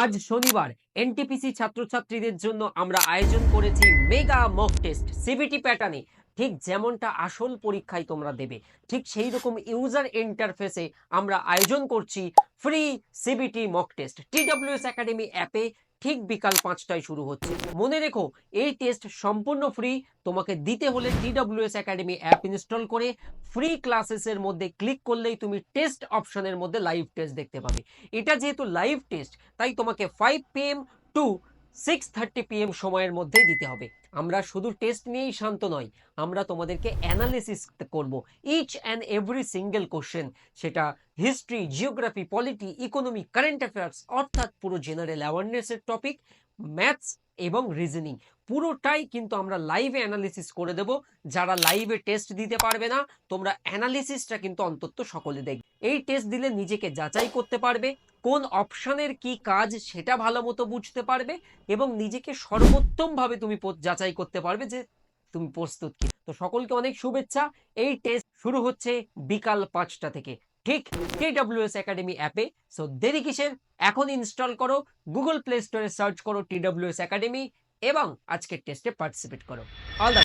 আজ শনিবার এনটিপিসি ছাত্রছাত্রীদের জন্য আমরা আয়োজন করেছি মেগা মক টেস্ট সিবিটি প্যাটার্নে। ঠিক যেমনটা আসল পরীক্ষায় তোমরা দেবে, ঠিক সেই রকম ইউজার ইন্টারফেসে আমরা আয়োজন করছি free CBT mock test. TWS academy অ্যাপে ঠিক বিকাল 5টায় শুরু হচ্ছে। মনে রেখো, এই টেস্ট সম্পূর্ণ ফ্রি। তোমাকে দিতে হলে টিডব্লিউএস একাডেমি অ্যাপ ইনস্টল করে ফ্রি ক্লাসেসের মধ্যে ক্লিক করলেই তুমি টেস্ট অপশনের মধ্যে লাইভ টেস্ট দেখতে পাবে। এটা যেহেতু লাইভ টেস্ট, তাই তোমাকে 5 PM টু 6:30 PM সময়ের মধ্যেই দিতে হবে। আমরা শুধু টেস্ট নিয়েই শান্ত নয়, আমরা তোমাদেরকে অ্যানালিসিস করব each and every single question. সেটা history, geography, polity, economy, current affairs, অর্থাৎ পুরো জেনারেল অ্যাওয়ারনেসের টপিক, ম্যাথস এবং রিজনিং, পুরোটাই কিন্তু আমরা লাইভে অ্যানালিসিস করে দেব। যারা লাইভে টেস্ট দিতে পারবে না, তোমরা অ্যানালিসিসটা কিন্তু অন্তত সকলে দেখবে। এই টেস্ট দিলে নিজেকে যাচাই করতে পারবে, কোন অপশনের কি কাজ সেটা ভালো মতো বুঝতে পারবে, এবং নিজেকে সর্বোত্তমভাবে তুমি যাচাই করতে পারবে যে তুমি প্রস্তুত কি। তো সকলকে অনেক শুভেচ্ছা। এই টেস্ট শুরু হচ্ছে বিকাল 5টা থেকে, ঠিক টিডব্লিউএস একাডেমি অ্যাপে। সো দেরি কিসের, এখন ইনস্টল করো, গুগল প্লে স্টোরে সার্চ করো টিডব্লিউএস একাডেমি এবং আজকের টেস্টে পার্টিসিপেট করো। অল